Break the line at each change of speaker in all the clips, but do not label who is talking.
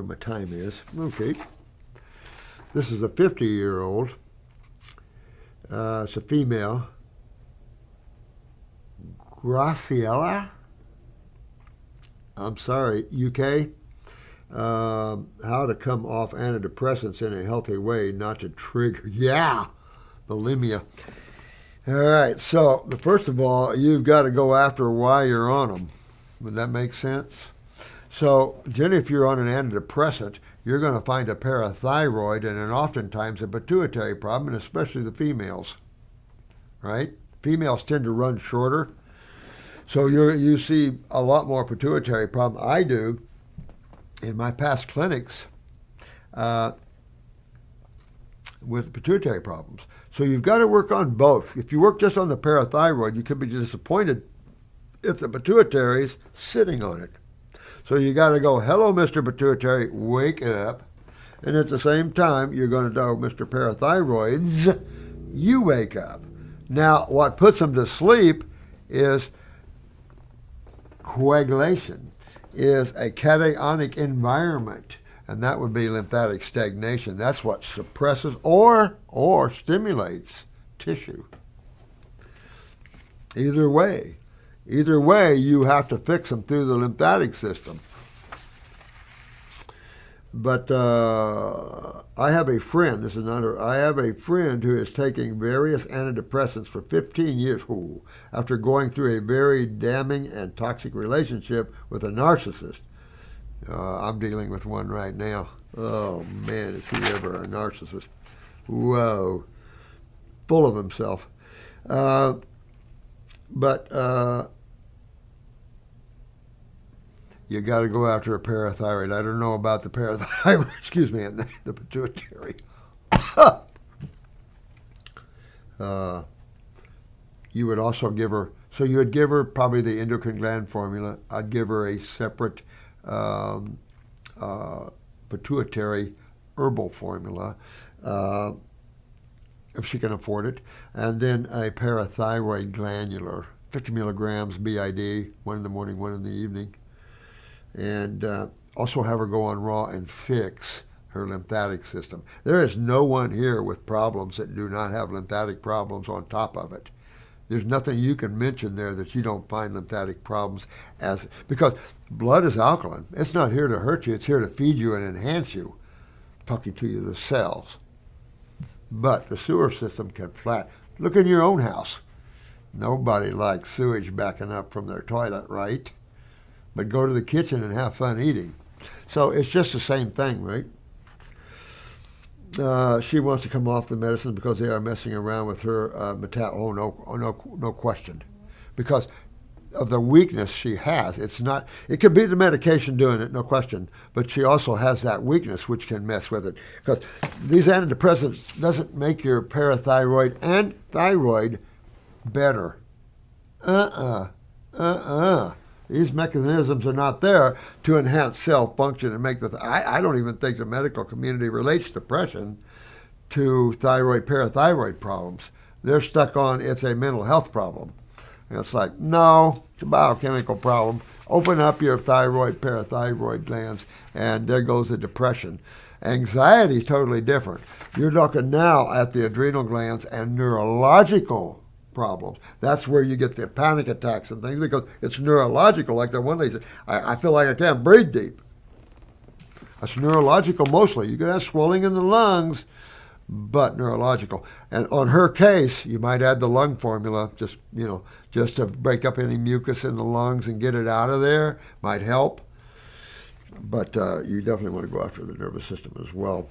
my time is. Okay. This is a 50-year-old. It's a female. Graciela. I'm sorry, UK. How to come off antidepressants in a healthy way, not to trigger. Yeah, bulimia. All right, so first of all, you've got to go after why you're on them. Would that make sense? So, Jenny, if you're on an antidepressant, you're going to find a parathyroid and then oftentimes a pituitary problem, and especially the females, right? Females tend to run shorter. So you see a lot more pituitary problem. I do in my past clinics with pituitary problems. So you've got to work on both. If you work just on the parathyroid, you could be disappointed if the pituitary's sitting on it. So you got to go, hello, Mr. Pituitary, wake up. And at the same time, you're going to tell Mr. Parathyroids, you wake up. Now, what puts them to sleep is coagulation, is a cationic environment. And that would be lymphatic stagnation. That's what suppresses or stimulates tissue. Either way, you have to fix them through the lymphatic system. But I have a friend, I have a friend who is taking various antidepressants for 15 years after going through a very damning and toxic relationship with a narcissist. I'm dealing with one right now. Oh, man, is he ever a narcissist. Whoa. Full of himself. But you got to go after a parathyroid. I don't know about the parathyroid, excuse me, and the pituitary. You would also give her, so you would give her probably the endocrine gland formula. I'd give her a separate pituitary herbal formula, if she can afford it, and then a parathyroid glandular, 50 milligrams BID, one in the morning, one in the evening. And also have her go on raw and fix her lymphatic system. There is no one here with problems that do not have lymphatic problems on top of it. There's nothing you can mention there that you don't find lymphatic problems because blood is alkaline. It's not here to hurt you. It's here to feed you and enhance you, talking to you, the cells. But the sewer system can flat. Look in your own house. Nobody likes sewage backing up from their toilet, right? But go to the kitchen and have fun eating. So it's just the same thing, right? She wants to come off the medicine because they are messing around with her no question. Because of the weakness she has. It could be the medication doing it, no question, but she also has that weakness which can mess with it. Because these antidepressants doesn't make your parathyroid and thyroid better. These mechanisms are not there to enhance cell function and make I don't even think the medical community relates depression to parathyroid problems. They're stuck on it's a mental health problem. And it's like, no, it's a biochemical problem. Open up your parathyroid glands, and there goes the depression. Anxiety is totally different. You're looking now at the adrenal glands and neurological problems. That's where you get the panic attacks and things because it's neurological. Like the one lady said, I feel like I can't breathe deep. That's neurological mostly. You could have swelling in the lungs, but neurological. And on her case, you might add the lung formula, just to break up any mucus in the lungs and get it out of there. Might help. But you definitely want to go after the nervous system as well.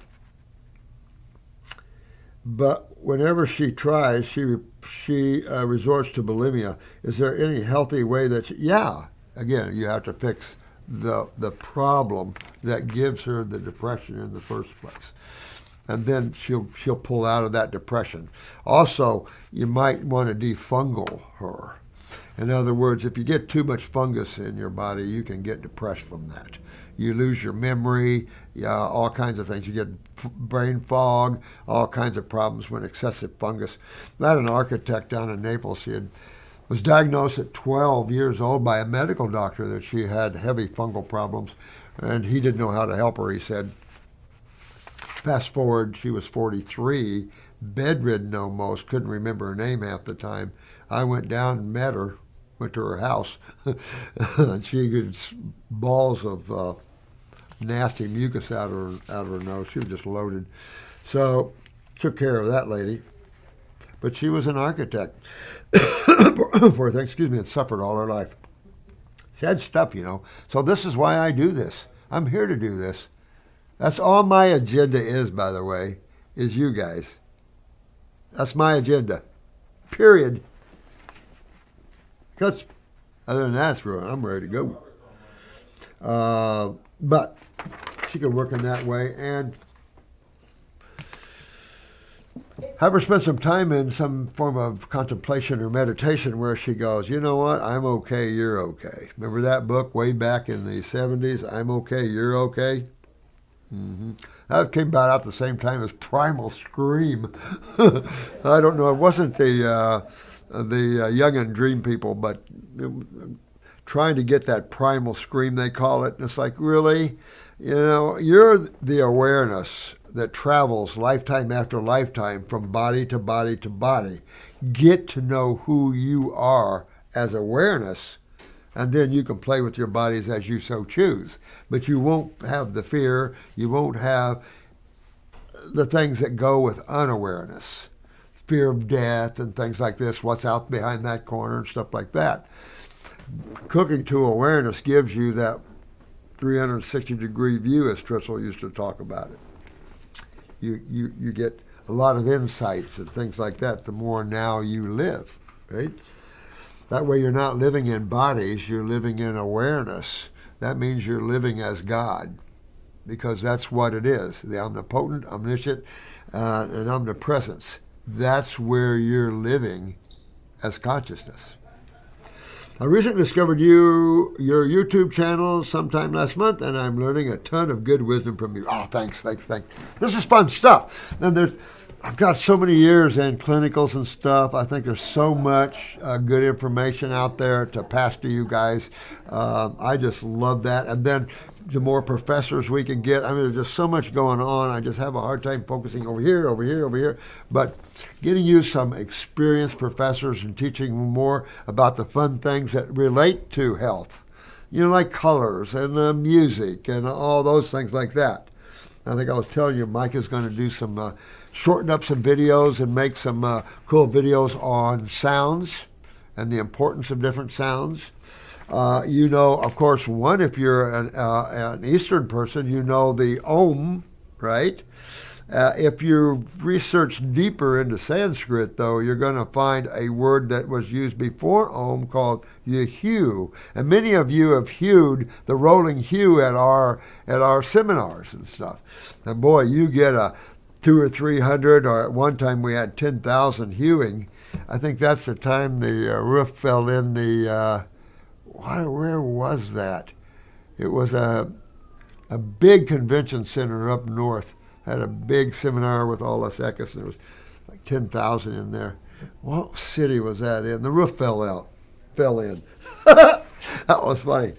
But whenever she tries, she resorts to bulimia. Is there any healthy way that again, you have to fix the problem that gives her the depression in the first place. And then she'll pull out of that depression. Also, you might want to defungal her. In other words, if you get too much fungus in your body, you can get depressed from that. You lose your memory, all kinds of things. You get brain fog, all kinds of problems when excessive fungus. I had an architect down in Naples. She was diagnosed at 12 years old by a medical doctor that she had heavy fungal problems. And he didn't know how to help her, he said. Fast forward, she was 43, bedridden almost, couldn't remember her name half the time. I went down and met her, went to her house, and she got balls of nasty mucus out of her nose. She was just loaded. So, took care of that lady. But she was an architect, poor thing, excuse me, and suffered all her life. Sad stuff, you know. So this is why I do this. I'm here to do this. That's all my agenda is, by the way, is you guys. That's my agenda. Period. Because other than that, I'm ready to go. But she can work in that way, and have her spend some time in some form of contemplation or meditation where she goes, you know what, I'm okay, you're okay. Remember that book way back in the 70s, I'm okay, you're okay? Mm-hmm. That came about at the same time as Primal Scream. I don't know, it wasn't the Young and Dream people, but trying to get that primal scream, they call it. And it's like, really? You know, you're the awareness that travels lifetime after lifetime from body to body to body. Get to know who you are as awareness, and then you can play with your bodies as you so choose. But you won't have the fear, you won't have the things that go with unawareness. Fear of death and things like this, what's out behind that corner and stuff like that. Cooking to awareness gives you that 360-degree view, as Tristle used to talk about it. You get a lot of insights and things like that the more now you live, right? That way you're not living in bodies, you're living in awareness. That means you're living as God, because that's what it is, the omnipotent, omniscient, and omnipresence. That's where you're living as consciousness. I recently discovered your YouTube channel sometime last month, and I'm learning a ton of good wisdom from you. Oh, thanks. This is fun stuff. And I've got so many years in clinicals and stuff. I think there's so much good information out there to pass to you guys. I just love that. And then the more professors we can get, I mean, there's just so much going on. I just have a hard time focusing over here. But getting you some experienced professors and teaching more about the fun things that relate to health, you know, like colors and music and all those things like that. I think I was telling you, Mike is going to do some, shorten up some videos and make some cool videos on sounds and the importance of different sounds. You know, of course, if you're an Eastern person, you know the Om, right? If you research deeper into Sanskrit, though, you're going to find a word that was used before Om called the hue. And many of you have hewed the rolling hue at our seminars and stuff. And boy, you get a 200 or 300, or at one time we had 10,000 hewing. I think that's the time the roof fell in the... where was that? It was a big convention center up north. Had a big seminar with all us Ekis, and there was like 10,000 in there. What city was that in? The roof fell in. That was funny.